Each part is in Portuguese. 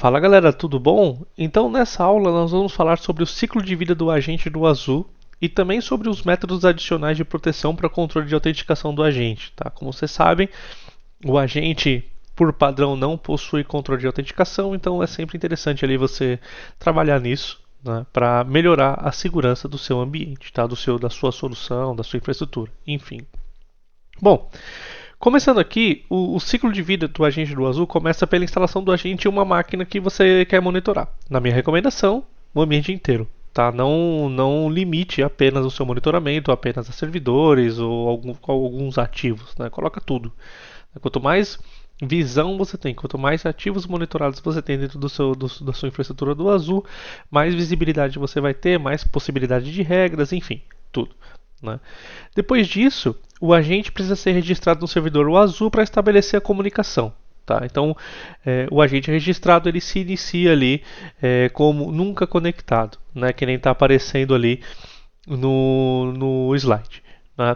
Fala galera, tudo bom? Então nessa aula nós vamos falar sobre o ciclo de vida do agente do Azul e também sobre os métodos adicionais de proteção para controle de autenticação do agente. Tá? Como vocês sabem, o agente por padrão não possui controle de autenticação, então é sempre interessante ali você trabalhar nisso, né, para melhorar a segurança do seu ambiente, tá? Da sua solução, da sua infraestrutura, enfim. Bom, começando aqui, o ciclo de vida do agente do Azul começa pela instalação do agente em uma máquina que você quer monitorar. Na minha recomendação, o ambiente inteiro. Tá? Não limite apenas o seu monitoramento apenas a servidores ou alguns ativos. Né? Coloca tudo. Quanto mais visão você tem, quanto mais ativos monitorados você tem dentro da sua infraestrutura do Azul, mais visibilidade você vai ter, mais possibilidade de regras, enfim, tudo. Né? Depois disso, o agente precisa ser registrado no servidor o Azul para estabelecer a comunicação. Tá? Então, o agente registrado ele se inicia ali como nunca conectado, né? Que nem está aparecendo ali no slide. Né?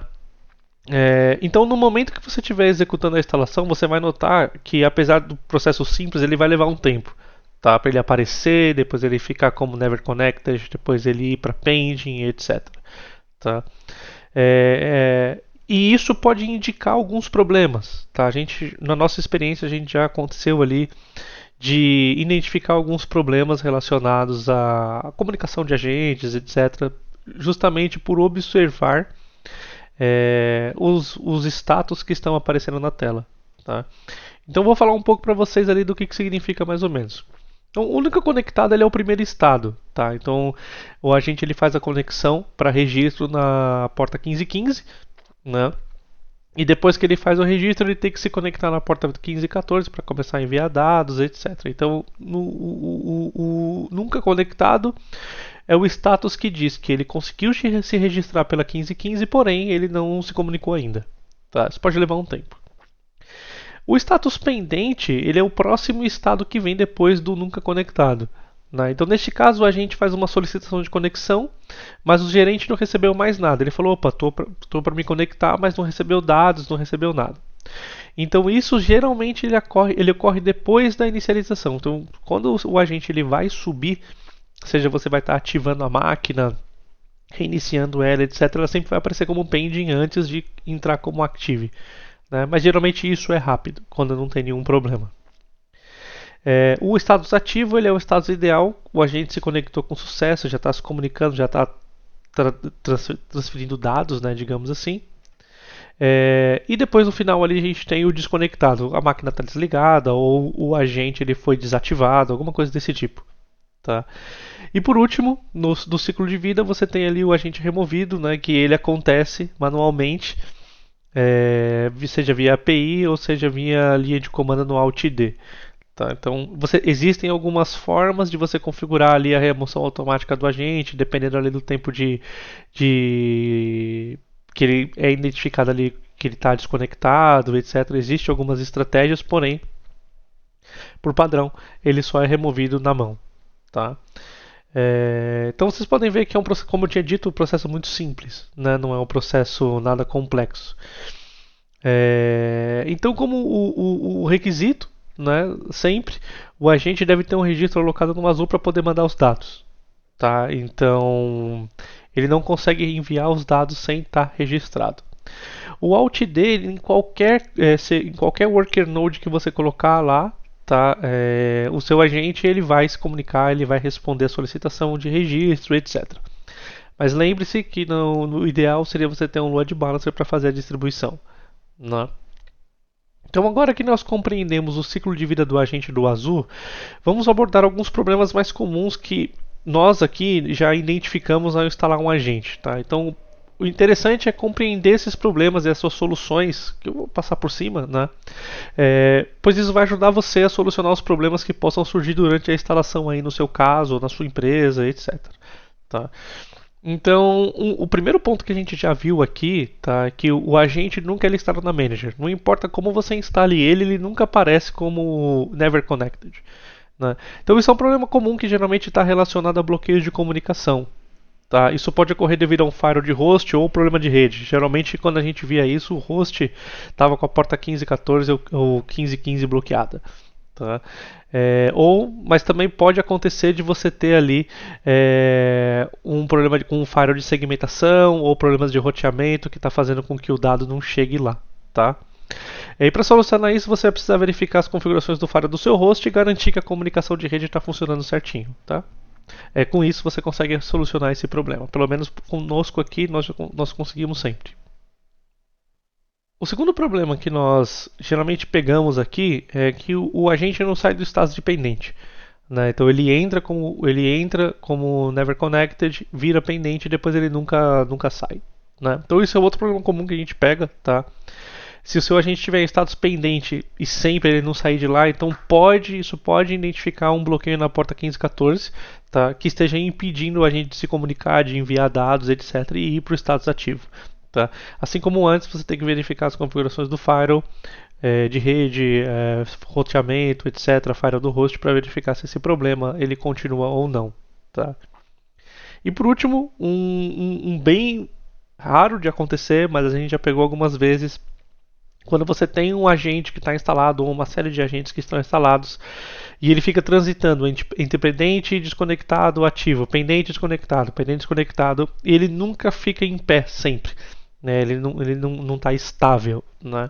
Então, no momento que você estiver executando a instalação, você vai notar que, apesar do processo simples, ele vai levar um tempo. Tá? Para ele aparecer, depois ele ficar como Never Connected, depois ele ir para Pending, etc. Tá? E isso pode indicar alguns problemas. Tá? Na nossa experiência, a gente já aconteceu ali de identificar alguns problemas relacionados à comunicação de agentes, etc., justamente por observar os status que estão aparecendo na tela. Tá? Então, vou falar um pouco para vocês ali do que significa mais ou menos. Então, o único conectado é o primeiro estado, tá? Então, o agente ele faz a conexão para registro na porta 1515, né? E depois que ele faz o registro, ele tem que se conectar na porta 1514 para começar a enviar dados, etc. Então, o nunca conectado é o status que diz que ele conseguiu se registrar pela 1515, porém ele não se comunicou ainda. Tá? Isso pode levar um tempo. O status pendente ele é o próximo estado que vem depois do nunca conectado. Né? Então, neste caso, a gente faz uma solicitação de conexão, mas o gerente não recebeu mais nada. Ele falou: opa, estou para me conectar, mas não recebeu dados, não recebeu nada. Então, isso geralmente ele ocorre depois da inicialização. Então, quando o agente ele vai subir, seja você vai estar ativando a máquina, reiniciando ela, etc., ela sempre vai aparecer como pending antes de entrar como active. Né? Mas geralmente isso é rápido, quando não tem nenhum problema. O status ativo ele é o status ideal, o agente se conectou com sucesso, já está se comunicando, já está transferindo dados, né, digamos assim. E depois no final ali a gente tem o desconectado, a máquina está desligada ou o agente ele foi desativado, alguma coisa desse tipo. Tá? E por último, do ciclo de vida você tem ali o agente removido, né, que ele acontece manualmente, seja via API ou seja via linha de comando no Alt+D. Tá? Então, existem algumas formas de você configurar ali a remoção automática do agente, dependendo ali do tempo que ele é identificado ali, que ele está desconectado, etc. Existem algumas estratégias, porém, por padrão, ele só é removido na mão. Tá? Então vocês podem ver que é um processo, como eu tinha dito, um processo muito simples, né? Não é um processo nada complexo. Então, como o requisito, né, sempre, o agente deve ter um registro alocado no Azul para poder mandar os dados. Tá? Então, ele não consegue enviar os dados sem estar registrado. O Alt+D, em qualquer worker node que você colocar lá, tá? O seu agente ele vai se comunicar, ele vai responder a solicitação de registro, etc. Mas lembre-se que no ideal seria você ter um load balancer para fazer a distribuição. Né? Então, agora que nós compreendemos o ciclo de vida do agente do Azul, vamos abordar alguns problemas mais comuns que nós aqui já identificamos ao instalar um agente. Tá? Então, o interessante é compreender esses problemas e as suas soluções, que eu vou passar por cima, né? Pois isso vai ajudar você a solucionar os problemas que possam surgir durante a instalação aí no seu caso, ou na sua empresa, etc. Tá? Então, o primeiro ponto que a gente já viu aqui, tá, é que o agente nunca é listado na Manager. Não importa como você instale ele, ele nunca aparece como Never Connected. Né? Então, isso é um problema comum que geralmente está relacionado a bloqueios de comunicação. Tá? Isso pode ocorrer devido a um firewall de host ou problema de rede. Geralmente, quando a gente via isso, o host estava com a porta 1514 ou 1515 bloqueada. Tá? Mas também pode acontecer de você ter ali um problema com um firewall de segmentação ou problemas de roteamento que está fazendo com que o dado não chegue lá. Tá? E aí, para solucionar isso, você vai precisar verificar as configurações do firewall do seu host e garantir que a comunicação de rede está funcionando certinho. Tá? Com isso você consegue solucionar esse problema. Pelo menos conosco aqui nós conseguimos sempre. O segundo problema que nós geralmente pegamos aqui é que o agente não sai do estado dependente. Né? Então ele entra como never connected, vira pendente e depois ele nunca sai. Né? Então isso é outro problema comum que a gente pega. Tá? Se o seu agente estiver em status pendente e sempre ele não sair de lá, então isso pode identificar um bloqueio na porta 1514, tá? Que esteja impedindo o agente de se comunicar, de enviar dados, etc. e ir para o status ativo. Tá? Assim como antes, você tem que verificar as configurações do firewall, de rede, roteamento, etc., firewall do host, para verificar se esse problema ele continua ou não. Tá? E por último, um bem raro de acontecer, mas a gente já pegou algumas vezes, quando você tem um agente que está instalado ou uma série de agentes que estão instalados e ele fica transitando entre pendente, desconectado, ativo, pendente, desconectado, e ele nunca fica em pé sempre. Né? Ele não está estável. Né?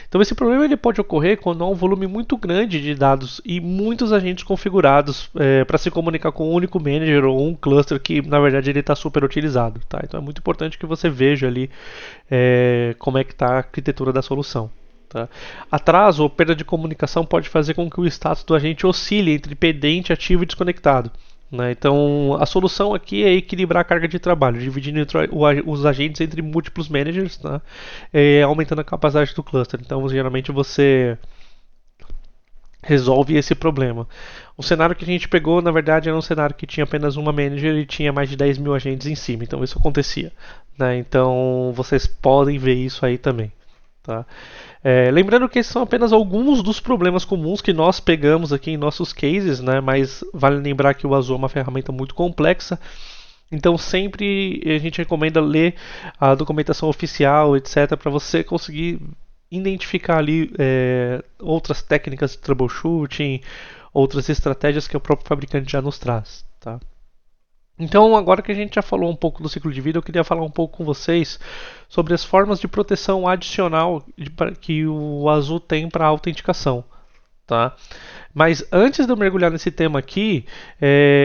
Então esse problema ele pode ocorrer quando há um volume muito grande de dados e muitos agentes configurados para se comunicar com um único manager ou um cluster que na verdade ele está super utilizado. Tá? Então é muito importante que você veja ali como é que está a arquitetura da solução. Tá? Atraso ou perda de comunicação pode fazer com que o status do agente oscile entre pendente, ativo e desconectado. Né? Então, a solução aqui é equilibrar a carga de trabalho, dividindo os agentes entre múltiplos managers, tá? Aumentando a capacidade do cluster. Então, geralmente você resolve esse problema. O cenário que a gente pegou, na verdade, era um cenário que tinha apenas uma manager e tinha mais de 10 mil agentes em cima. Então, isso acontecia. Né? Então, vocês podem ver isso aí também. Tá? Lembrando que esses são apenas alguns dos problemas comuns que nós pegamos aqui em nossos cases, né? Mas vale lembrar que o Azul é uma ferramenta muito complexa, então sempre a gente recomenda ler a documentação oficial, etc., para você conseguir identificar ali outras técnicas de troubleshooting, outras estratégias que o próprio fabricante já nos traz. Tá? Então, agora que a gente já falou um pouco do ciclo de vida, eu queria falar um pouco com vocês sobre as formas de proteção adicional que o Azul tem para a autenticação. Tá? Mas antes de eu mergulhar nesse tema aqui,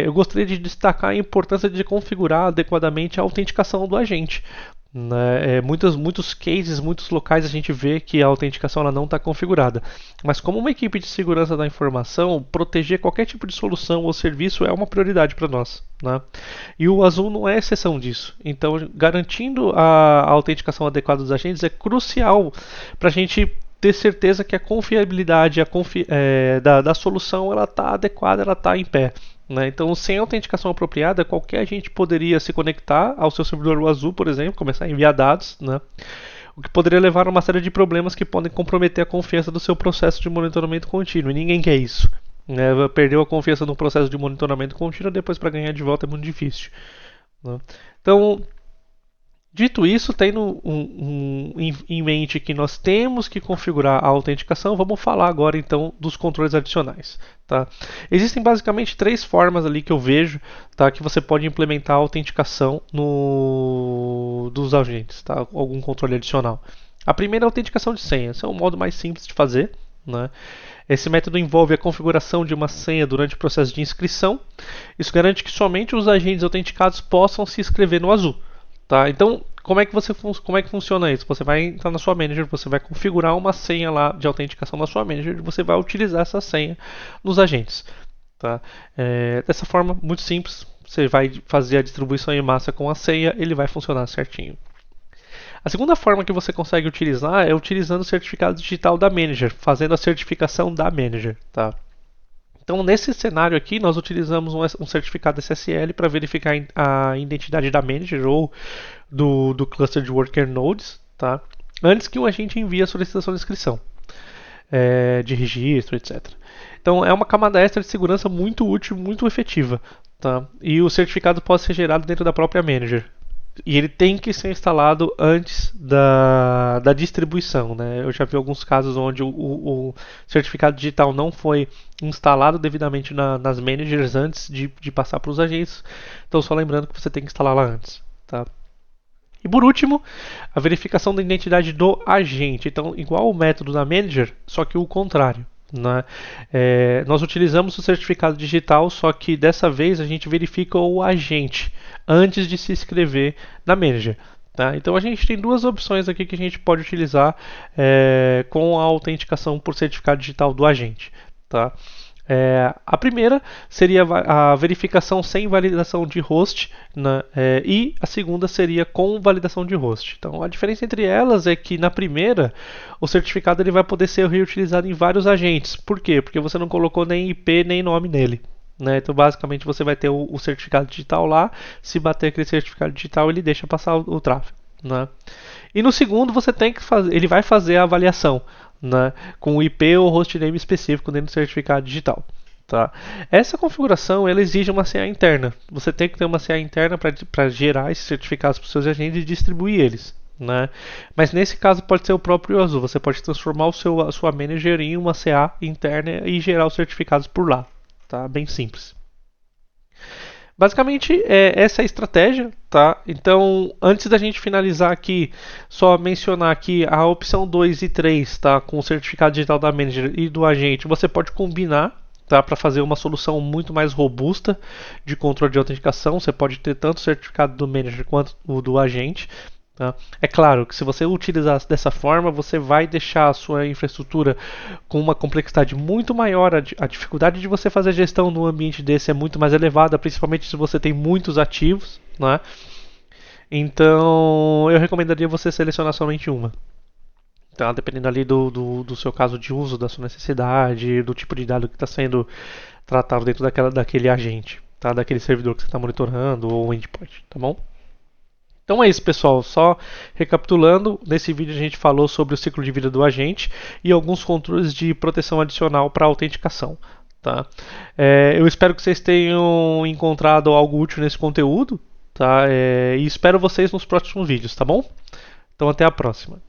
eu gostaria de destacar a importância de configurar adequadamente a autenticação do agente. Né? Muitos cases, muitos locais a gente vê que a autenticação ela não está configurada. Mas como uma equipe de segurança da informação, proteger qualquer tipo de solução ou serviço é uma prioridade para nós. Né? E o Azul não é exceção disso. Então, garantindo a autenticação adequada dos agentes é crucial para a gente ter certeza que a confiabilidade da solução está adequada, ela está em pé. Né? Então, sem autenticação apropriada, qualquer agente poderia se conectar ao seu servidor Azul, por exemplo, começar a enviar dados, né? O que poderia levar a uma série de problemas que podem comprometer a confiança do seu processo de monitoramento contínuo. E ninguém quer isso. Né? Perdeu a confiança no processo de monitoramento contínuo, depois para ganhar de volta é muito difícil. Né? Então, dito isso, tendo em mente que nós temos que configurar a autenticação, vamos falar agora então dos controles adicionais. Tá? Existem basicamente três formas ali que eu vejo, tá, que você pode implementar a autenticação dos agentes, tá? Algum controle adicional. A primeira é a autenticação de senha. Esse é o modo mais simples de fazer. Né? Esse método envolve a configuração de uma senha durante o processo de inscrição. Isso garante que somente os agentes autenticados possam se inscrever no Azul. Tá? Então, como é que funciona isso? Você vai entrar na sua manager, você vai configurar uma senha lá de autenticação na sua manager e você vai utilizar essa senha nos agentes. Tá? Dessa forma, muito simples, você vai fazer a distribuição em massa com a senha, ele vai funcionar certinho. A segunda forma que você consegue utilizar é utilizando o certificado digital da manager, fazendo a certificação da manager. Tá? Então, nesse cenário aqui, nós utilizamos um certificado SSL para verificar a identidade da manager ou do cluster de worker nodes, tá? Antes que o agente envie a solicitação de inscrição, de registro, etc. Então, é uma camada extra de segurança muito útil, muito efetiva. Tá? E o certificado pode ser gerado dentro da própria manager. E ele tem que ser instalado antes da distribuição, né? Eu já vi alguns casos onde o certificado digital não foi instalado devidamente nas managers antes de passar para os agentes. Então, só lembrando que você tem que instalar lá antes. Tá? E por último, a verificação da identidade do agente. Então, igual o método da manager, só que o contrário. Né? Nós utilizamos o certificado digital, só que dessa vez a gente verifica o agente antes de se inscrever na manager. Tá? Então a gente tem duas opções aqui que a gente pode utilizar com a autenticação por certificado digital do agente. Tá? A primeira seria a verificação sem validação de host, né, e a segunda seria com validação de host. Então a diferença entre elas é que na primeira o certificado ele vai poder ser reutilizado em vários agentes. Por quê? Porque você não colocou nem IP nem nome nele. Né? Então basicamente você vai ter o certificado digital lá, se bater aquele certificado digital ele deixa passar o tráfego. Né? E no segundo você tem que fazer, ele vai fazer a avaliação, né, com o IP ou hostname específico dentro do certificado digital. Tá? Essa configuração ela exige uma CA interna. Você tem que ter uma CA interna para gerar esses certificados para os seus agentes e distribuir eles. Né? Mas nesse caso pode ser o próprio Azul. Você pode transformar a sua manager em uma CA interna e gerar os certificados por lá. Tá? Bem simples. Basicamente, essa é a estratégia, tá? Então, antes da gente finalizar aqui, só mencionar aqui a opção 2 e 3, tá? Com o certificado digital da manager e do agente, você pode combinar, tá? Para fazer uma solução muito mais robusta de controle de autenticação. Você pode ter tanto o certificado do manager quanto o do agente. Tá? É claro que se você utilizar dessa forma, você vai deixar a sua infraestrutura com uma complexidade muito maior. A dificuldade de você fazer gestão num ambiente desse é muito mais elevada, principalmente se você tem muitos ativos. Né? Então, eu recomendaria você selecionar somente uma. Tá? Dependendo ali do seu caso de uso, da sua necessidade, do tipo de dado que está sendo tratado dentro daquele agente, tá? Daquele servidor que você está monitorando ou endpoint. Tá bom? Então é isso, pessoal. Só recapitulando, nesse vídeo a gente falou sobre o ciclo de vida do agente e alguns controles de proteção adicional para autenticação. Tá? Eu espero que vocês tenham encontrado algo útil nesse conteúdo. Tá? E espero vocês nos próximos vídeos, tá bom? Então até a próxima.